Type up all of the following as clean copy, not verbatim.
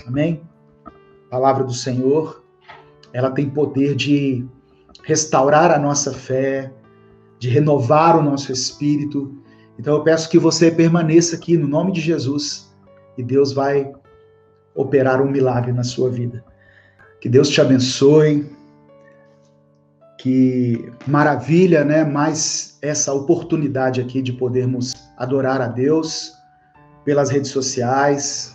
Amém? A palavra do Senhor, ela tem poder de restaurar a nossa fé, de renovar o nosso espírito. Então eu peço que você permaneça aqui no nome de Jesus e Deus vai operar um milagre na sua vida. Que Deus te abençoe. Que maravilha, né? Mais essa oportunidade aqui de podermos adorar a Deus pelas redes sociais.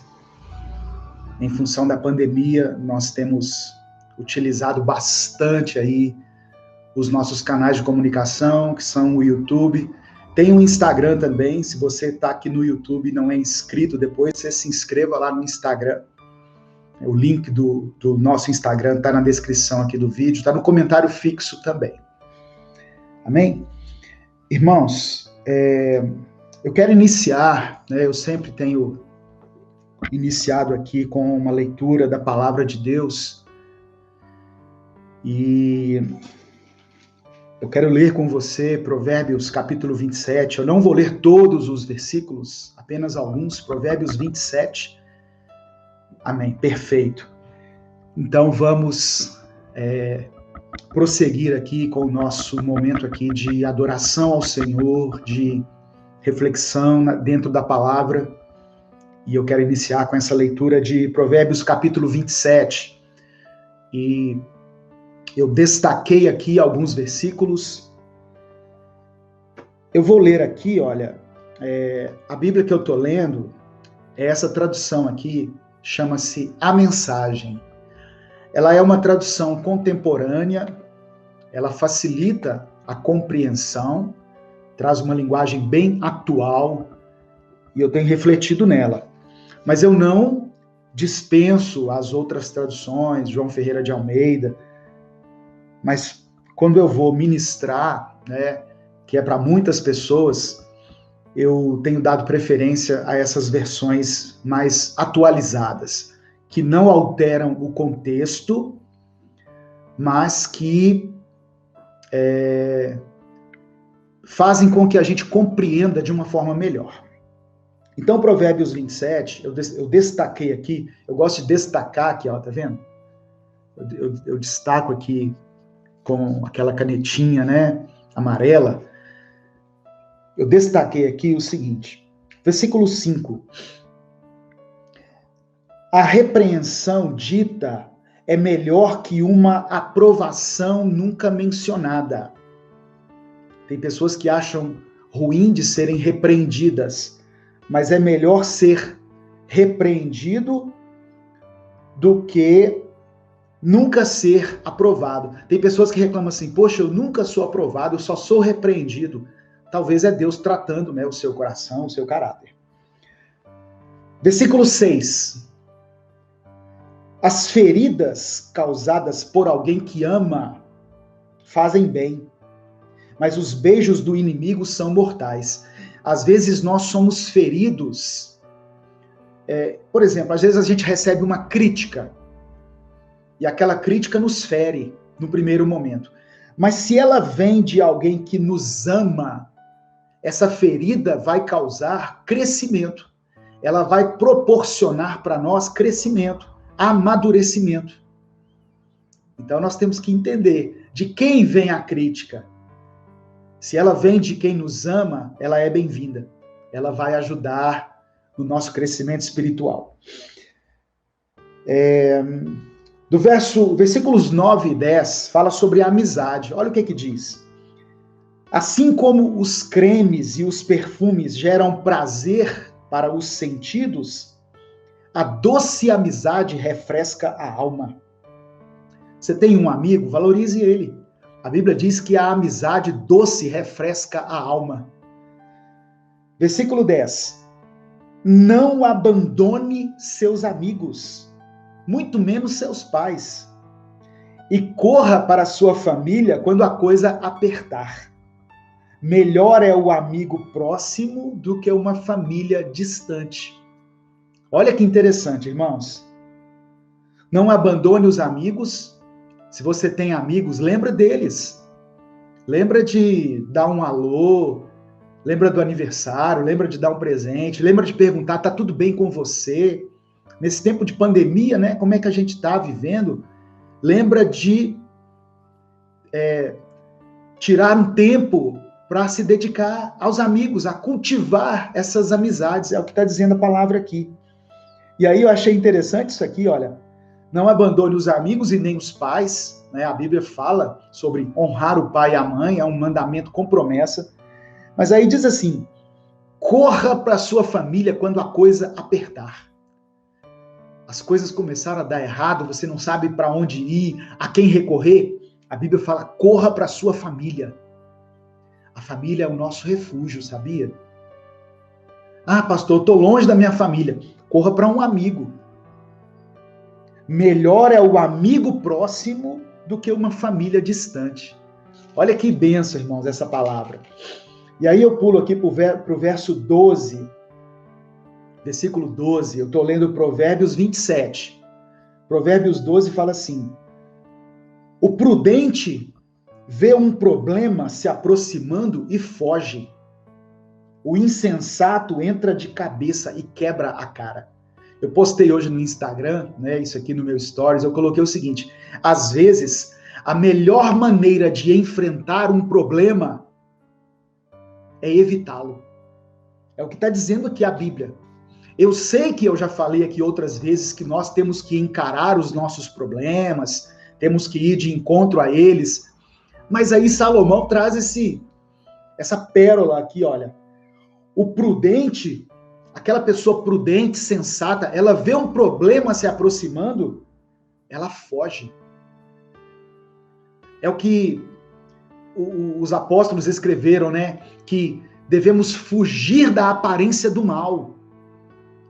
Em função da pandemia, nós temos utilizado bastante aí os nossos canais de comunicação, que são o YouTube. Tem o Instagram também. Se você está aqui no YouTube e não é inscrito, depois você se inscreva lá no Instagram. O link do nosso Instagram está na descrição aqui do vídeo, está no comentário fixo também. Amém? Irmãos, eu quero iniciar, né, eu sempre tenho iniciado aqui com uma leitura da palavra de Deus, e eu quero ler com você Provérbios capítulo 27, eu não vou ler todos os versículos, apenas alguns, Provérbios 27, amém, perfeito. Então vamos prosseguir aqui com o nosso momento aqui de adoração ao Senhor, de reflexão dentro da palavra, e eu quero iniciar com essa leitura de Provérbios capítulo 27, e eu destaquei aqui alguns versículos. Eu vou ler aqui, olha, a Bíblia que eu estou lendo, essa tradução aqui, chama-se A Mensagem. Ela é uma tradução contemporânea, ela facilita a compreensão, traz uma linguagem bem atual, e eu tenho refletido nela. Mas eu não dispenso as outras traduções, João Ferreira de Almeida, mas quando eu vou ministrar, né, que é para muitas pessoas, eu tenho dado preferência a essas versões mais atualizadas, que não alteram o contexto, mas que fazem com que a gente compreenda de uma forma melhor. Então, Provérbios 27, eu destaquei aqui, eu gosto de destacar aqui, ó, tá vendo? Eu destaco aqui com aquela canetinha, né, amarela. Eu destaquei aqui o seguinte, versículo 5. A repreensão dita é melhor que uma aprovação nunca mencionada. Tem pessoas que acham ruim de serem repreendidas, mas é melhor ser repreendido do que nunca ser aprovado. Tem pessoas que reclamam assim, poxa, eu nunca sou aprovado, eu só sou repreendido. Talvez é Deus tratando, né, o seu coração, o seu caráter. Versículo 6. As feridas causadas por alguém que ama fazem bem, mas os beijos do inimigo são mortais. Às vezes nós somos feridos. Por exemplo, às vezes a gente recebe uma crítica, e aquela crítica nos fere no primeiro momento. Mas se ela vem de alguém que nos ama, essa ferida vai causar crescimento. Ela vai proporcionar para nós crescimento, amadurecimento. Então nós temos que entender de quem vem a crítica. Se ela vem de quem nos ama, ela é bem-vinda. Ela vai ajudar no nosso crescimento espiritual. Versículos 9 e 10 fala sobre a amizade. Olha o que diz. Assim como os cremes e os perfumes geram prazer para os sentidos, a doce amizade refresca a alma. Você tem um amigo, valorize ele. A Bíblia diz que a amizade doce refresca a alma. Versículo 10. Não abandone seus amigos, muito menos seus pais, e corra para sua família quando a coisa apertar. Melhor é o amigo próximo do que uma família distante. Olha que interessante, irmãos. Não abandone os amigos. Se você tem amigos, lembra deles. Lembra de dar um alô, lembra do aniversário, lembra de dar um presente, lembra de perguntar, tá tudo bem com você? nesse tempo de pandemia, né? Como é que a gente está vivendo? Lembra de tirar um tempo para se dedicar aos amigos, a cultivar essas amizades, é o que está dizendo a palavra aqui. E aí eu achei interessante isso aqui, olha, não abandone os amigos e nem os pais, né? A Bíblia fala sobre honrar o pai e a mãe, é um mandamento com promessa, mas aí diz assim, corra para a sua família quando a coisa apertar. As coisas começaram a dar errado, você não sabe para onde ir, a quem recorrer, a Bíblia fala, corra para a sua família. A família é o nosso refúgio, sabia? Ah, pastor, eu estou longe da minha família. Corra para um amigo. Melhor é o amigo próximo do que uma família distante. Olha que bênção, irmãos, essa palavra. E aí eu pulo aqui para o verso 12, versículo 12, eu estou lendo Provérbios 27. Provérbios 12 fala assim, o prudente vê um problema se aproximando e foge. O insensato entra de cabeça e quebra a cara. Eu postei hoje no Instagram, né, isso aqui no meu stories, eu coloquei o seguinte, às vezes, a melhor maneira de enfrentar um problema é evitá-lo. É o que está dizendo aqui a Bíblia. Eu sei que eu já falei aqui outras vezes que nós temos que encarar os nossos problemas, temos que ir de encontro a eles, mas aí Salomão traz essa pérola aqui, olha. O prudente, aquela pessoa prudente, sensata, ela vê um problema se aproximando, ela foge. É o que os apóstolos escreveram, né? Que devemos fugir da aparência do mal.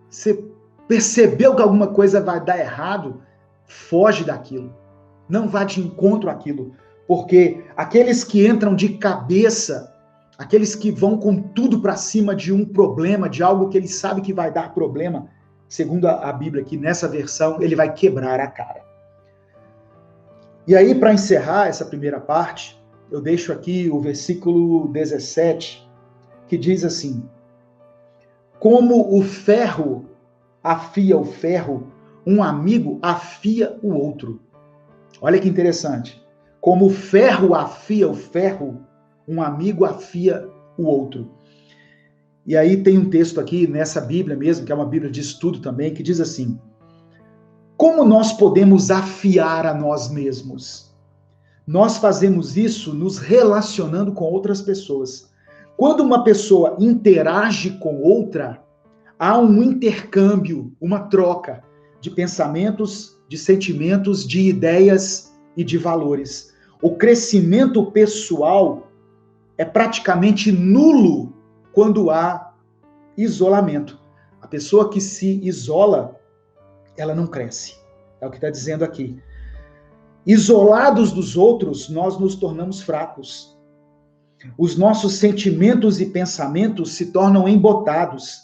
Você percebeu que alguma coisa vai dar errado? Foge daquilo. Não vá de encontro àquilo. Porque aqueles que entram de cabeça, aqueles que vão com tudo para cima de um problema, de algo que ele sabe que vai dar problema, segundo a Bíblia aqui, nessa versão, ele vai quebrar a cara. E aí, para encerrar essa primeira parte, eu deixo aqui o versículo 17, que diz assim, como o ferro afia o ferro, um amigo afia o outro. Olha que interessante. Como o ferro afia o ferro, um amigo afia o outro. E aí tem um texto aqui nessa Bíblia mesmo, que é uma Bíblia de estudo também, que diz assim, como nós podemos afiar a nós mesmos? Nós fazemos isso nos relacionando com outras pessoas. Quando uma pessoa interage com outra, há um intercâmbio, uma troca de pensamentos, de sentimentos, de ideias e de valores. O crescimento pessoal é praticamente nulo quando há isolamento. A pessoa que se isola, ela não cresce. É o que está dizendo aqui. Isolados dos outros, nós nos tornamos fracos. Os nossos sentimentos e pensamentos se tornam embotados.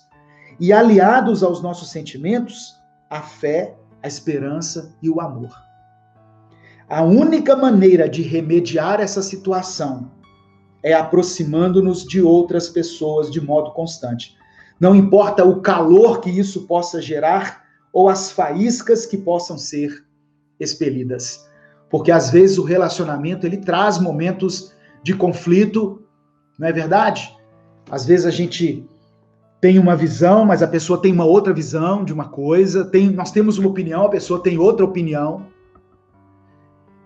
E aliados aos nossos sentimentos, a fé, a esperança e o amor. A única maneira de remediar essa situação é aproximando-nos de outras pessoas de modo constante. Não importa o calor que isso possa gerar ou as faíscas que possam ser expelidas. Porque às vezes o relacionamento ele traz momentos de conflito, não é verdade? Às vezes a gente tem uma visão, mas a pessoa tem uma outra visão de uma coisa, nós temos uma opinião, a pessoa tem outra opinião.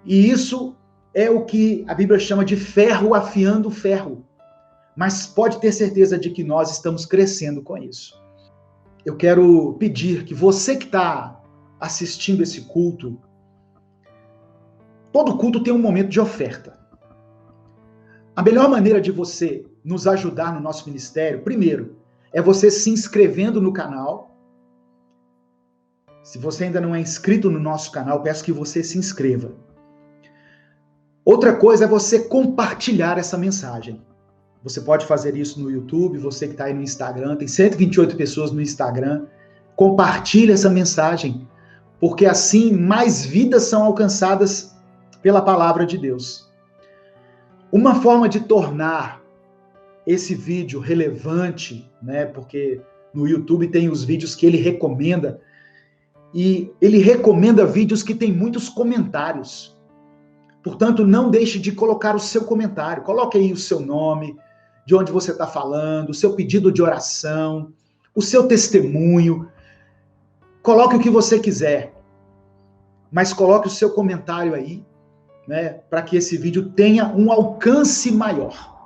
E isso é o que a Bíblia chama de ferro afiando ferro. Mas pode ter certeza de que nós estamos crescendo com isso. Eu quero pedir que você que está assistindo esse culto, todo culto tem um momento de oferta. A melhor maneira de você nos ajudar no nosso ministério, primeiro, é você se inscrevendo no canal. Se você ainda não é inscrito no nosso canal, peço que você se inscreva. Outra coisa é você compartilhar essa mensagem. Você pode fazer isso no YouTube, você que está aí no Instagram, tem 128 pessoas no Instagram. Compartilhe essa mensagem, porque assim mais vidas são alcançadas pela palavra de Deus. Uma forma de tornar esse vídeo relevante, né, porque no YouTube tem os vídeos que ele recomenda, e ele recomenda vídeos que têm muitos comentários. Portanto, não deixe de colocar o seu comentário. Coloque aí o seu nome, de onde você está falando, o seu pedido de oração, o seu testemunho. Coloque o que você quiser, mas coloque o seu comentário aí, né, para que esse vídeo tenha um alcance maior.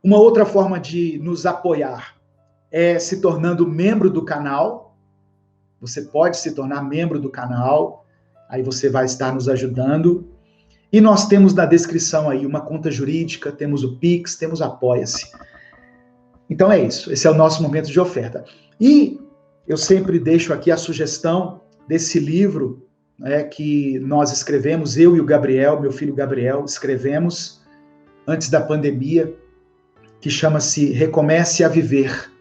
Uma outra forma de nos apoiar é se tornando membro do canal. Você pode se tornar membro do canal, aí você vai estar nos ajudando. E nós temos na descrição aí uma conta jurídica, temos o Pix, temos Apoia-se. Então é isso, esse é o nosso momento de oferta. E eu sempre deixo aqui a sugestão desse livro, né, que nós escrevemos, eu e o Gabriel, meu filho Gabriel, escrevemos antes da pandemia, que chama-se Recomece a Viver.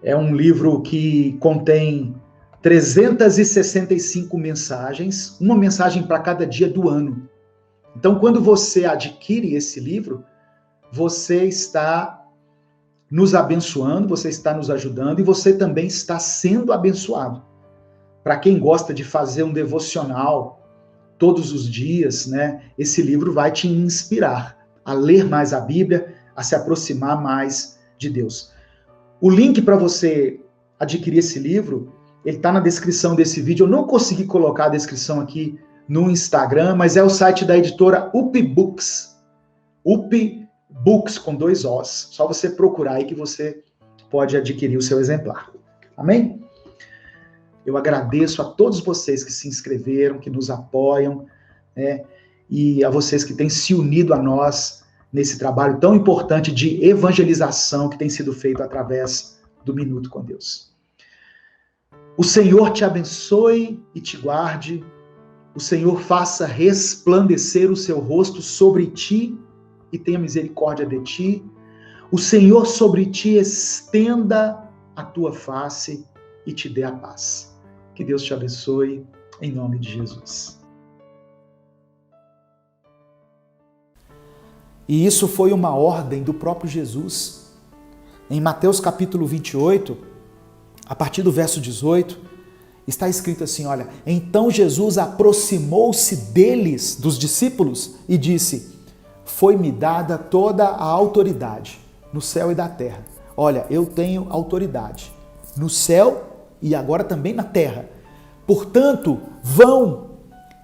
É um livro que contém 365 mensagens, uma mensagem para cada dia do ano. Então, quando você adquire esse livro, você está nos abençoando, você está nos ajudando e você também está sendo abençoado. Para quem gosta de fazer um devocional todos os dias, né, esse livro vai te inspirar a ler mais a Bíblia, a se aproximar mais de Deus. O link para você adquirir esse livro, ele está na descrição desse vídeo. Eu não consegui colocar a descrição aqui no Instagram, mas é o site da editora UP Books. UP Books com 2 Os. Só você procurar aí que você pode adquirir o seu exemplar. Amém? Eu agradeço a todos vocês que se inscreveram, que nos apoiam, né? E a vocês que têm se unido a nós nesse trabalho tão importante de evangelização que tem sido feito através do Minuto com Deus. O Senhor te abençoe e te guarde. O Senhor faça resplandecer o seu rosto sobre ti e tenha misericórdia de ti. O Senhor sobre ti estenda a tua face e te dê a paz. Que Deus te abençoe, em nome de Jesus. E isso foi uma ordem do próprio Jesus. Em Mateus capítulo 28, a partir do verso 18, está escrito assim, olha, então Jesus aproximou-se deles, dos discípulos, e disse, foi-me dada toda a autoridade no céu e da terra. Olha, eu tenho autoridade no céu e agora também na terra. Portanto, vão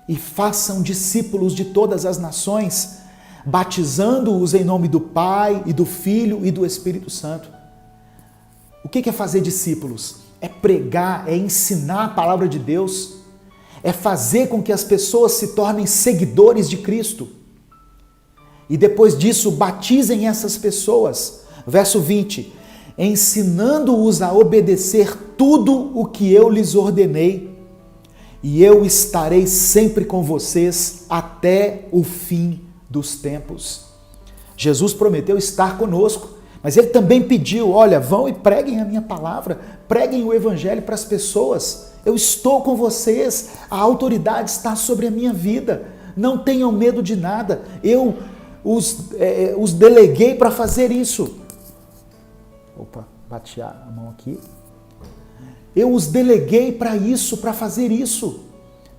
e façam discípulos de todas as nações, batizando-os em nome do Pai e do Filho e do Espírito Santo. O que é fazer discípulos? É pregar, é ensinar a palavra de Deus, é fazer com que as pessoas se tornem seguidores de Cristo. E depois disso, batizem essas pessoas. Verso 20, ensinando-os a obedecer tudo o que eu lhes ordenei, e eu estarei sempre com vocês até o fim dos tempos. Jesus prometeu estar conosco, mas ele também pediu, olha, vão e preguem a minha palavra, preguem o evangelho para as pessoas. Eu estou com vocês, a autoridade está sobre a minha vida. Não tenham medo de nada. Eu os deleguei para fazer isso. Opa, bati a mão aqui. Eu os deleguei para isso, para fazer isso,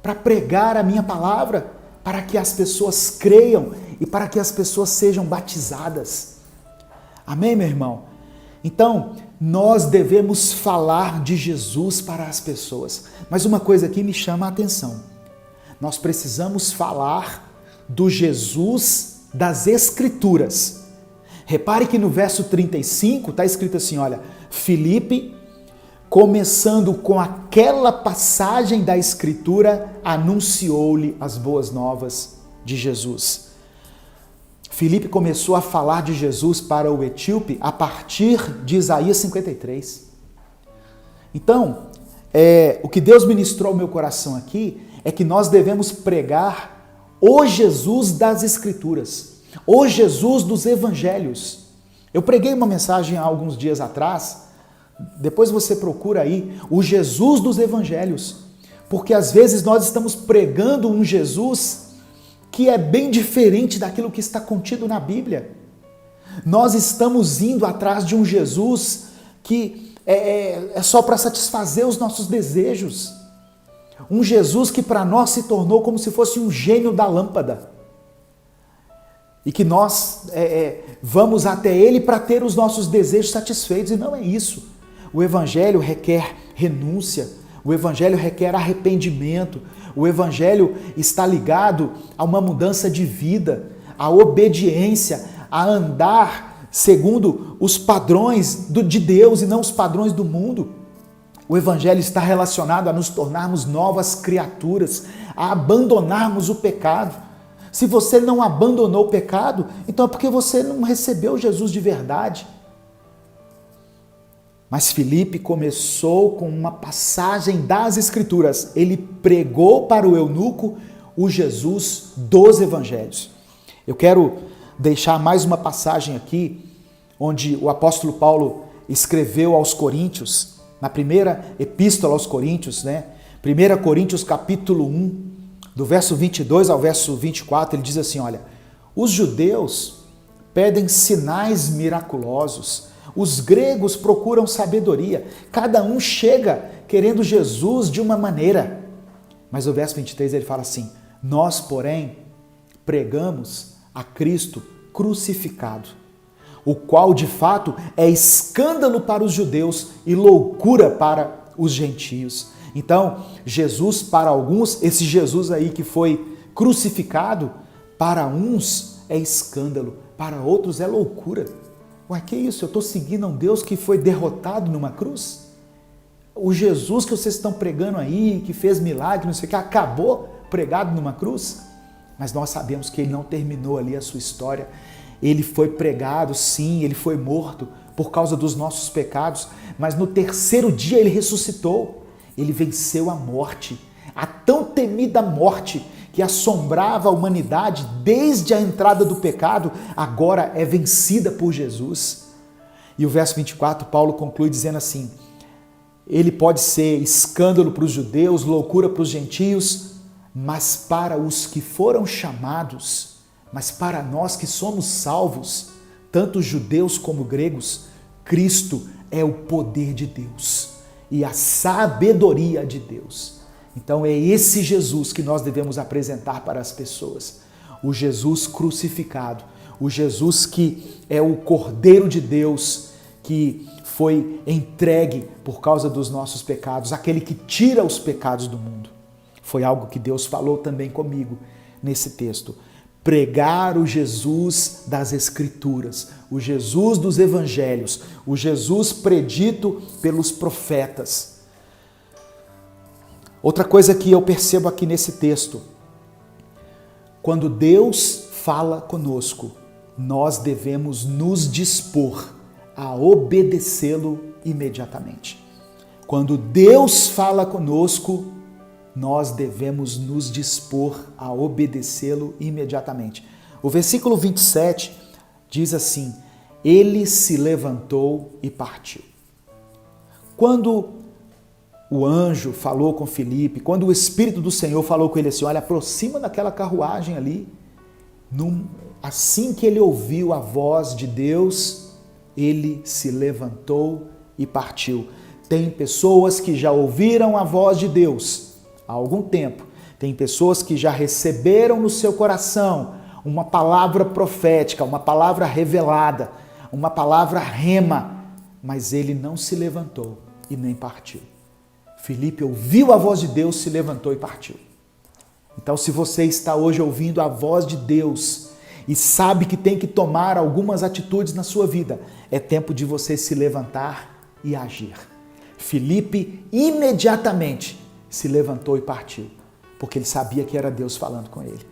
para pregar a minha palavra, para que as pessoas creiam e para que as pessoas sejam batizadas. Amém, meu irmão? Então, nós devemos falar de Jesus para as pessoas. Mas uma coisa aqui me chama a atenção. Nós precisamos falar do Jesus das Escrituras. Repare que no verso 35 está escrito assim, olha, Filipe, começando com aquela passagem da Escritura, anunciou-lhe as boas novas de Jesus. Filipe começou a falar de Jesus para o etíope a partir de Isaías 53. Então, o que Deus ministrou ao meu coração aqui é que nós devemos pregar o Jesus das Escrituras, o Jesus dos Evangelhos. Eu preguei uma mensagem há alguns dias atrás, depois você procura aí, o Jesus dos Evangelhos, porque às vezes nós estamos pregando um Jesus que é bem diferente daquilo que está contido na Bíblia. Nós estamos indo atrás de um Jesus que é só para satisfazer os nossos desejos. Um Jesus que para nós se tornou como se fosse um gênio da lâmpada. E que nós vamos até Ele para ter os nossos desejos satisfeitos. E não é isso. O Evangelho requer renúncia. O Evangelho requer arrependimento. O Evangelho está ligado a uma mudança de vida, a obediência, a andar segundo os padrões de Deus e não os padrões do mundo. O Evangelho está relacionado a nos tornarmos novas criaturas, a abandonarmos o pecado. Se você não abandonou o pecado, então é porque você não recebeu Jesus de verdade. Mas Filipe começou com uma passagem das Escrituras. Ele pregou para o eunuco o Jesus dos Evangelhos. Eu quero deixar mais uma passagem aqui, onde o apóstolo Paulo escreveu aos Coríntios, na primeira epístola aos Coríntios, 1 Coríntios capítulo 1, do verso 22 ao verso 24, ele diz assim, olha, os judeus pedem sinais miraculosos, os gregos procuram sabedoria, cada um chega querendo Jesus de uma maneira. Mas o verso 23 ele fala assim, nós, porém, pregamos a Cristo crucificado, o qual de fato é escândalo para os judeus e loucura para os gentios. Então, Jesus para alguns, esse Jesus aí que foi crucificado, para uns é escândalo, para outros é loucura. Ué, que isso? Eu estou seguindo um Deus que foi derrotado numa cruz? O Jesus que vocês estão pregando aí, que fez milagre, não sei o que, acabou pregado numa cruz? Mas nós sabemos que ele não terminou ali a sua história. Ele foi pregado, sim, ele foi morto por causa dos nossos pecados, mas no terceiro dia ele ressuscitou. Ele venceu a morte, a tão temida morte que assombrava a humanidade desde a entrada do pecado, agora é vencida por Jesus. E o verso 24, Paulo conclui dizendo assim, ele pode ser escândalo para os judeus, loucura para os gentios, mas para os que foram chamados, mas para nós que somos salvos, tanto judeus como gregos, Cristo é o poder de Deus e a sabedoria de Deus. Então é esse Jesus que nós devemos apresentar para as pessoas. O Jesus crucificado, o Jesus que é o Cordeiro de Deus, que foi entregue por causa dos nossos pecados, aquele que tira os pecados do mundo. Foi algo que Deus falou também comigo nesse texto. Pregar o Jesus das Escrituras, o Jesus dos Evangelhos, o Jesus predito pelos profetas. Outra coisa que eu percebo aqui nesse texto, quando Deus fala conosco, nós devemos nos dispor a obedecê-lo imediatamente. Quando Deus fala conosco, nós devemos nos dispor a obedecê-lo imediatamente. O versículo 27 diz assim, ele se levantou e partiu. Quando o anjo falou com Filipe, quando o Espírito do Senhor falou com ele assim, olha, aproxima daquela carruagem ali, assim que ele ouviu a voz de Deus, ele se levantou e partiu. Tem pessoas que já ouviram a voz de Deus há algum tempo, tem pessoas que já receberam no seu coração uma palavra profética, uma palavra revelada, uma palavra rema, mas ele não se levantou e nem partiu. Filipe ouviu a voz de Deus, se levantou e partiu. Então, se você está hoje ouvindo a voz de Deus e sabe que tem que tomar algumas atitudes na sua vida, é tempo de você se levantar e agir. Filipe imediatamente se levantou e partiu, porque ele sabia que era Deus falando com ele.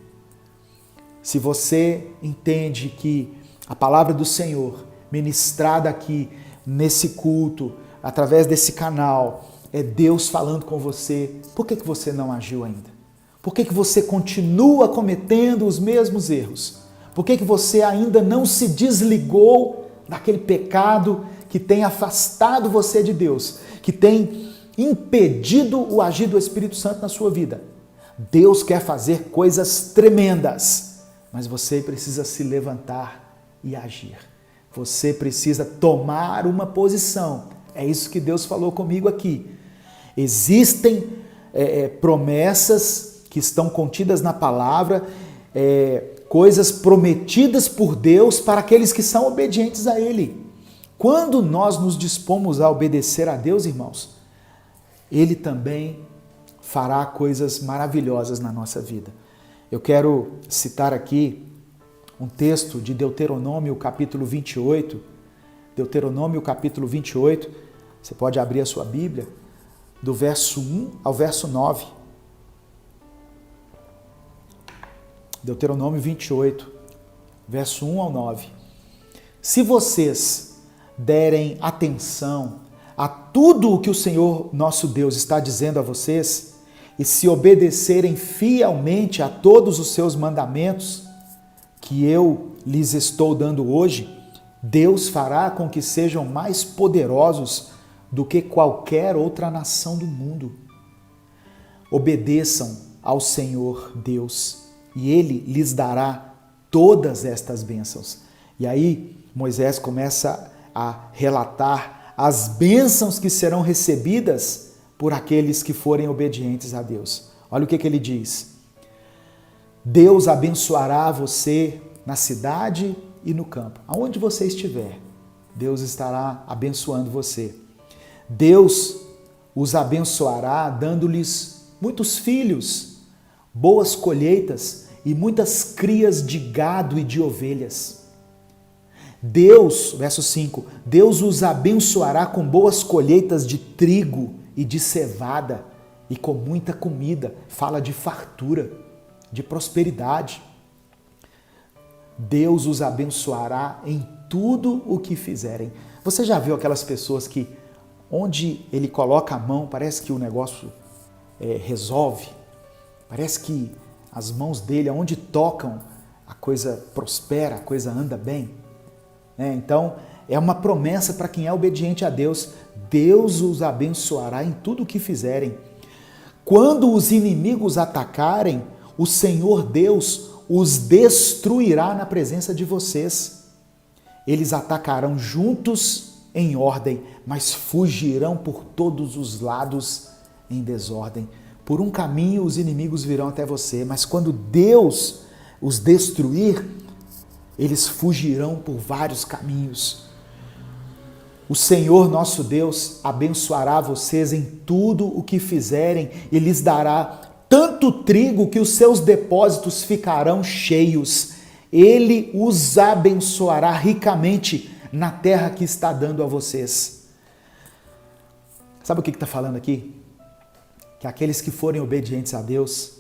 Se você entende que a palavra do Senhor, ministrada aqui nesse culto, através desse canal, é Deus falando com você, por que você não agiu ainda? Por que você continua cometendo os mesmos erros? Por que você ainda não se desligou daquele pecado que tem afastado você de Deus, que tem impedido o agir do Espírito Santo na sua vida? Deus quer fazer coisas tremendas, mas você precisa se levantar e agir. Você precisa tomar uma posição É isso que Deus falou comigo aqui. Existem promessas que estão contidas na palavra, coisas prometidas por Deus para aqueles que são obedientes a Ele. Quando nós nos dispomos a obedecer a Deus, irmãos, Ele também fará coisas maravilhosas na nossa vida. Eu quero citar aqui um texto de Deuteronômio, capítulo 28. Deuteronômio, capítulo 28. Você pode abrir a sua Bíblia, do verso 1 ao verso 9. Deuteronômio 28, verso 1 ao 9. Se vocês derem atenção a tudo o que o Senhor nosso Deus está dizendo a vocês e se obedecerem fielmente a todos os seus mandamentos que eu lhes estou dando hoje, Deus fará com que sejam mais poderosos do que qualquer outra nação do mundo. Obedeçam ao Senhor Deus e Ele lhes dará todas estas bênçãos. E aí Moisés começa a relatar as bênçãos que serão recebidas por aqueles que forem obedientes a Deus. Olha o que ele diz. Deus abençoará você na cidade e no campo. Aonde você estiver, Deus estará abençoando você. Deus os abençoará dando-lhes muitos filhos, boas colheitas e muitas crias de gado e de ovelhas. Deus, verso 5, Deus os abençoará com boas colheitas de trigo e de cevada e com muita comida. Fala de fartura, de prosperidade. Deus os abençoará em tudo o que fizerem. Você já viu aquelas pessoas que onde ele coloca a mão, parece que o negócio resolve? Parece que as mãos dele, aonde tocam, a coisa prospera, a coisa anda bem. Então, é uma promessa para quem é obediente a Deus. Deus os abençoará em tudo o que fizerem. Quando os inimigos atacarem, o Senhor Deus os destruirá na presença de vocês. Eles atacarão juntos em ordem, mas fugirão por todos os lados em desordem. Por um caminho os inimigos virão até você, mas quando Deus os destruir, eles fugirão por vários caminhos. O Senhor nosso Deus abençoará vocês em tudo o que fizerem e lhes dará tanto trigo que os seus depósitos ficarão cheios. Ele os abençoará ricamente na terra que está dando a vocês. Sabe o que está falando aqui? Que aqueles que forem obedientes a Deus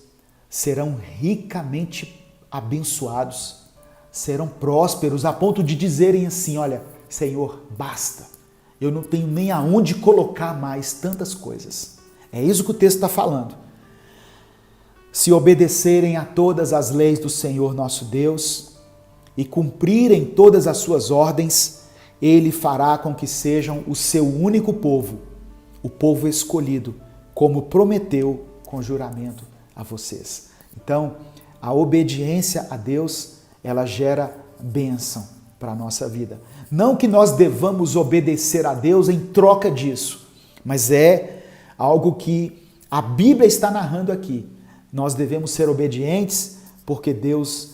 serão ricamente abençoados, serão prósperos a ponto de dizerem assim, olha, Senhor, basta, eu não tenho nem aonde colocar mais tantas coisas. É isso que o texto está falando. Se obedecerem a todas as leis do Senhor nosso Deus e cumprirem todas as suas ordens, Ele fará com que sejam o seu único povo, o povo escolhido, como prometeu com juramento a vocês. Então, a obediência a Deus, ela gera bênção para a nossa vida. Não que nós devamos obedecer a Deus em troca disso, mas é algo que a Bíblia está narrando aqui. Nós devemos ser obedientes porque Deus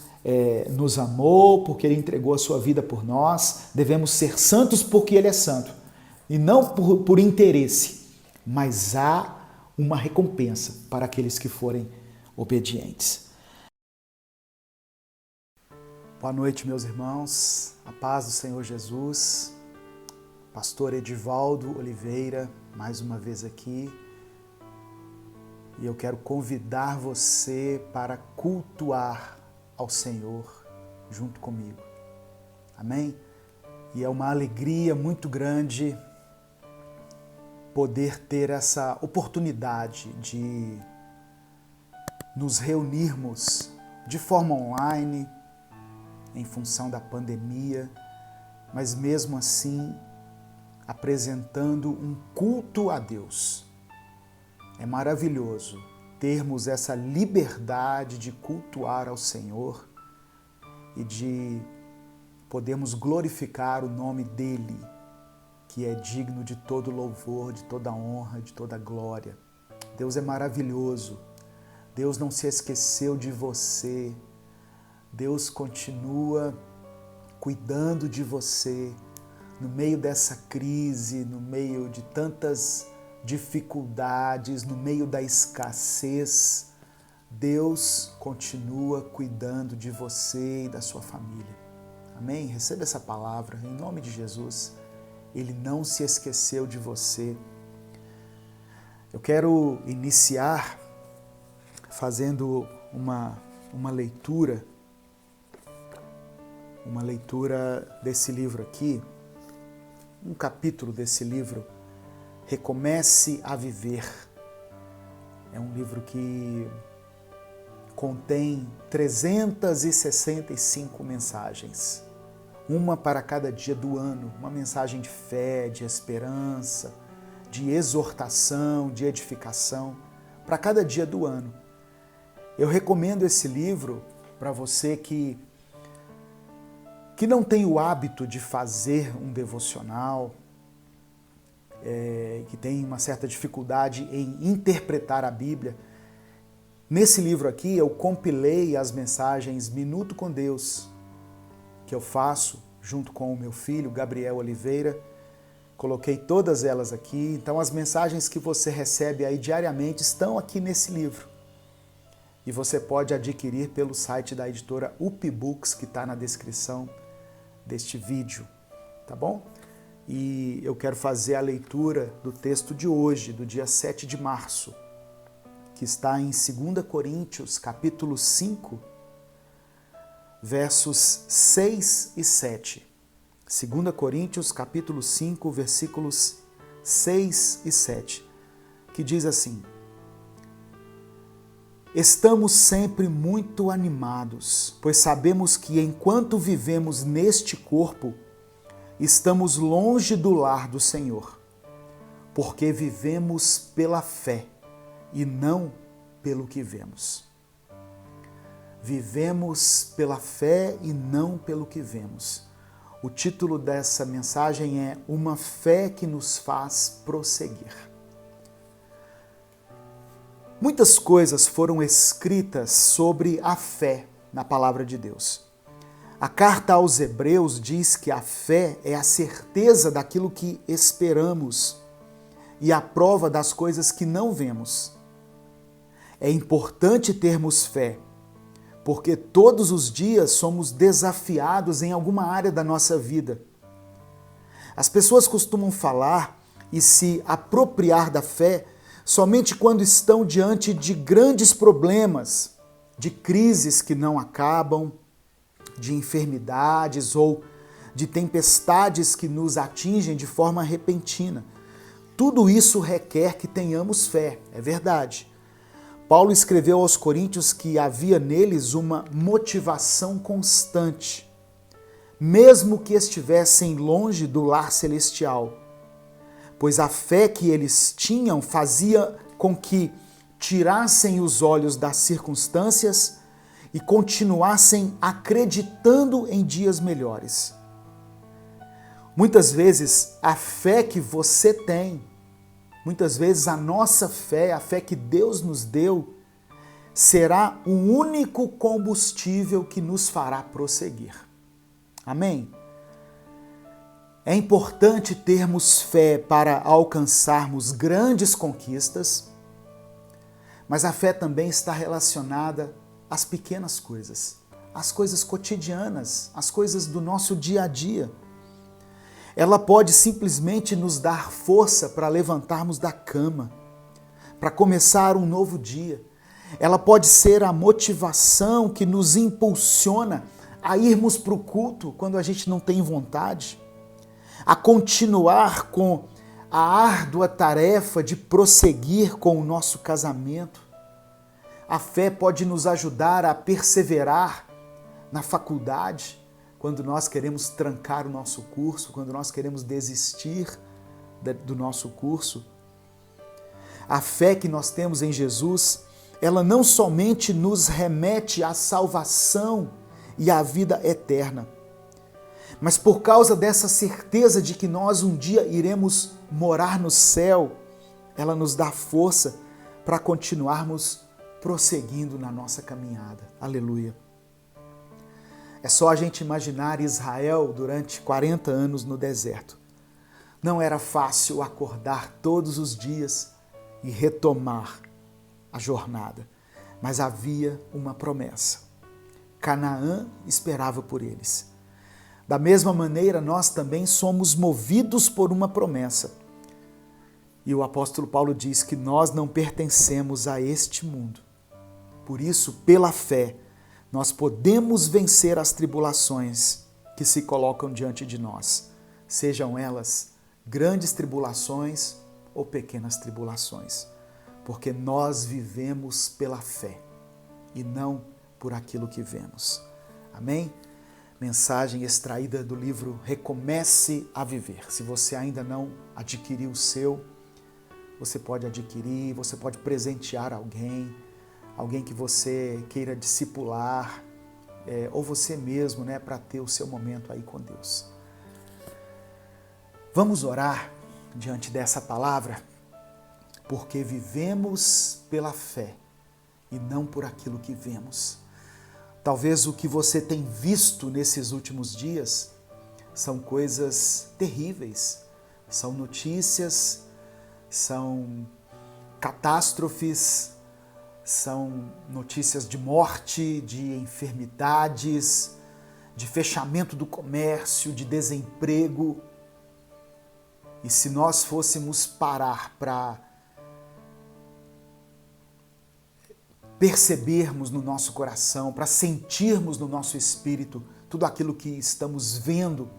nos amou, porque Ele entregou a sua vida por nós. Devemos ser santos porque Ele é santo. E não por interesse, mas há uma recompensa para aqueles que forem obedientes. Boa noite, meus irmãos. A paz do Senhor Jesus. Pastor Edivaldo Oliveira, mais uma vez aqui. E eu quero convidar você para cultuar ao Senhor junto comigo. Amém? E é uma alegria muito grande poder ter essa oportunidade de nos reunirmos de forma online, em função da pandemia, mas mesmo assim apresentando um culto a Deus. É maravilhoso termos essa liberdade de cultuar ao Senhor e de podermos glorificar o nome dEle que é digno de todo louvor, de toda honra, de toda glória. Deus é maravilhoso. Deus não se esqueceu de você. Deus continua cuidando de você no meio dessa crise, no meio de tantas dificuldades, no meio da escassez. Deus continua cuidando de você e da sua família. Amém? Receba essa palavra em nome de Jesus. Ele não se esqueceu de você. Eu quero iniciar fazendo uma leitura desse livro aqui, um capítulo desse livro, Recomece a Viver. É um livro que contém 365 mensagens, uma para cada dia do ano, uma mensagem de fé, de esperança, de exortação, de edificação, para cada dia do ano. Eu recomendo esse livro para você que não tem o hábito de fazer um devocional, que tem uma certa dificuldade em interpretar a Bíblia. Nesse livro aqui eu compilei as mensagens Minuto com Deus, que eu faço junto com o meu filho, Gabriel Oliveira. Coloquei todas elas aqui, então as mensagens que você recebe aí diariamente estão aqui nesse livro. E você pode adquirir pelo site da editora UpBooks, que está na descrição deste vídeo, tá bom? E eu quero fazer a leitura do texto de hoje, do dia 7 de março, que está em 2 Coríntios, capítulo 5, versos 6 e 7. 2 Coríntios, capítulo 5, versículos 6 e 7, que diz assim: Estamos sempre muito animados, pois sabemos que enquanto vivemos neste corpo, estamos longe do lar do Senhor, porque vivemos pela fé e não pelo que vemos. Vivemos pela fé e não pelo que vemos. O título dessa mensagem é Uma Fé que nos faz prosseguir. Muitas coisas foram escritas sobre a fé na palavra de Deus. A carta aos Hebreus diz que a fé é a certeza daquilo que esperamos e a prova das coisas que não vemos. É importante termos fé, porque todos os dias somos desafiados em alguma área da nossa vida. As pessoas costumam falar e se apropriar da fé somente quando estão diante de grandes problemas, de crises que não acabam, de enfermidades ou de tempestades que nos atingem de forma repentina. Tudo isso requer que tenhamos fé, é verdade. Paulo escreveu aos Coríntios que havia neles uma motivação constante, mesmo que estivessem longe do lar celestial, pois a fé que eles tinham fazia com que tirassem os olhos das circunstâncias e continuassem acreditando em dias melhores. Muitas vezes a fé que você tem, muitas vezes a nossa fé, a fé que Deus nos deu, será o único combustível que nos fará prosseguir. Amém? É importante termos fé para alcançarmos grandes conquistas, mas a fé também está relacionada às pequenas coisas, às coisas cotidianas, às coisas do nosso dia a dia. Ela pode simplesmente nos dar força para levantarmos da cama, para começar um novo dia. Ela pode ser a motivação que nos impulsiona a irmos para o culto quando a gente não tem vontade, a continuar com a árdua tarefa de prosseguir com o nosso casamento. A fé pode nos ajudar a perseverar na faculdade, quando nós queremos trancar o nosso curso, quando nós queremos desistir do nosso curso. A fé que nós temos em Jesus, ela não somente nos remete à salvação e à vida eterna, Mas por causa dessa certeza de que nós um dia iremos morar no céu, ela nos dá força para continuarmos prosseguindo na nossa caminhada. Aleluia. É só a gente imaginar Israel durante 40 anos no deserto. Não era fácil acordar todos os dias e retomar a jornada, mas havia uma promessa. Canaã esperava por eles. Da mesma maneira, nós também somos movidos por uma promessa. E o apóstolo Paulo diz que nós não pertencemos a este mundo. Por isso, pela fé, nós podemos vencer as tribulações que se colocam diante de nós, sejam elas grandes tribulações ou pequenas tribulações, porque nós vivemos pela fé e não por aquilo que vemos. Amém? Mensagem extraída do livro Recomece a Viver. Se você ainda não adquiriu o seu, você pode adquirir, você pode presentear alguém que você queira discipular, ou você mesmo, para ter o seu momento aí com Deus. Vamos orar diante dessa palavra, porque vivemos pela fé e não por aquilo que vemos. Talvez o que você tem visto nesses últimos dias são coisas terríveis, são notícias, são catástrofes, são notícias de morte, de enfermidades, de fechamento do comércio, de desemprego. E se nós fôssemos parar para percebermos no nosso coração, para sentirmos no nosso espírito tudo aquilo que estamos vendo,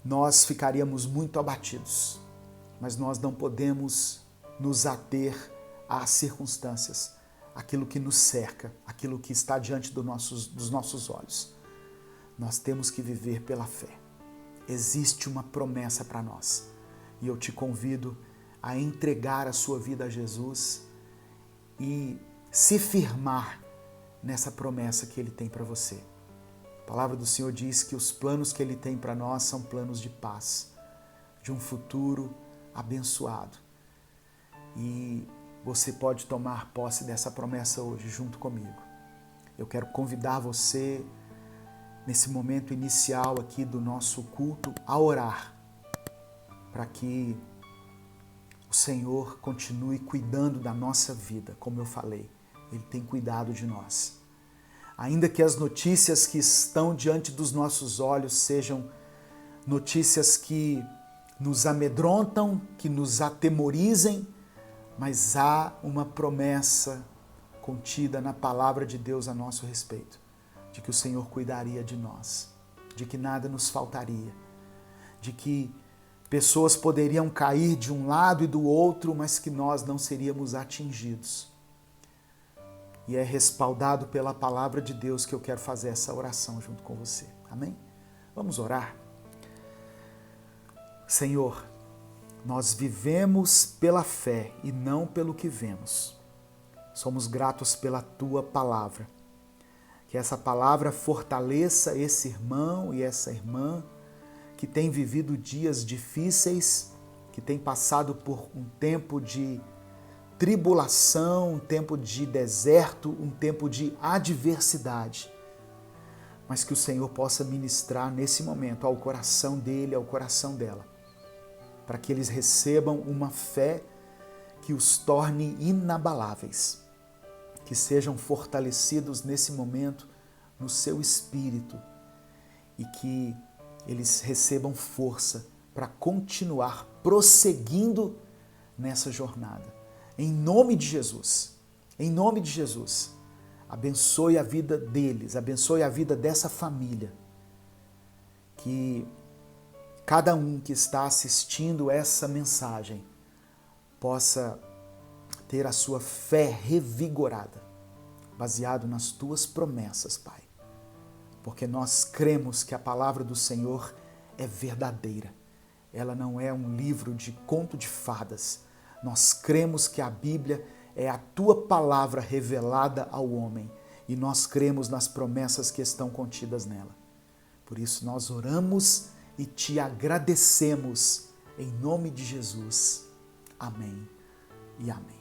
nós ficaríamos muito abatidos. Mas nós não podemos nos ater às circunstâncias, aquilo que nos cerca, aquilo que está diante dos nossos olhos. Nós temos que viver pela fé. Existe uma promessa para nós e eu te convido a entregar a sua vida a Jesus e se firmar nessa promessa que Ele tem para você. A palavra do Senhor diz que os planos que Ele tem para nós são planos de paz, de um futuro abençoado. E você pode tomar posse dessa promessa hoje junto comigo. Eu quero convidar você nesse momento inicial aqui do nosso culto a orar para que o Senhor continue cuidando da nossa vida, como eu falei. Ele tem cuidado de nós. Ainda que as notícias que estão diante dos nossos olhos sejam notícias que nos amedrontam, que nos atemorizem, mas há uma promessa contida na palavra de Deus a nosso respeito, de que o Senhor cuidaria de nós, de que nada nos faltaria, de que pessoas poderiam cair de um lado e do outro, mas que nós não seríamos atingidos. E é respaldado pela palavra de Deus que eu quero fazer essa oração junto com você. Amém? Vamos orar? Senhor, nós vivemos pela fé e não pelo que vemos. Somos gratos pela Tua palavra. Que essa palavra fortaleça esse irmão e essa irmã que tem vivido dias difíceis, que tem passado por um tempo de tribulação, um tempo de deserto, um tempo de adversidade. Mas que o Senhor possa ministrar nesse momento ao coração dele, ao coração dela, para que eles recebam uma fé que os torne inabaláveis, que sejam fortalecidos nesse momento no seu espírito e que eles recebam força para continuar prosseguindo nessa jornada. Em nome de Jesus, abençoe a vida deles, abençoe a vida dessa família, que cada um que está assistindo essa mensagem possa ter a sua fé revigorada, baseado nas Tuas promessas, Pai. Porque nós cremos que a palavra do Senhor é verdadeira. Ela não é um livro de conto de fadas. Nós cremos que a Bíblia é a Tua palavra revelada ao homem e nós cremos nas promessas que estão contidas nela. Por isso nós oramos e te agradecemos em nome de Jesus. Amém e amém.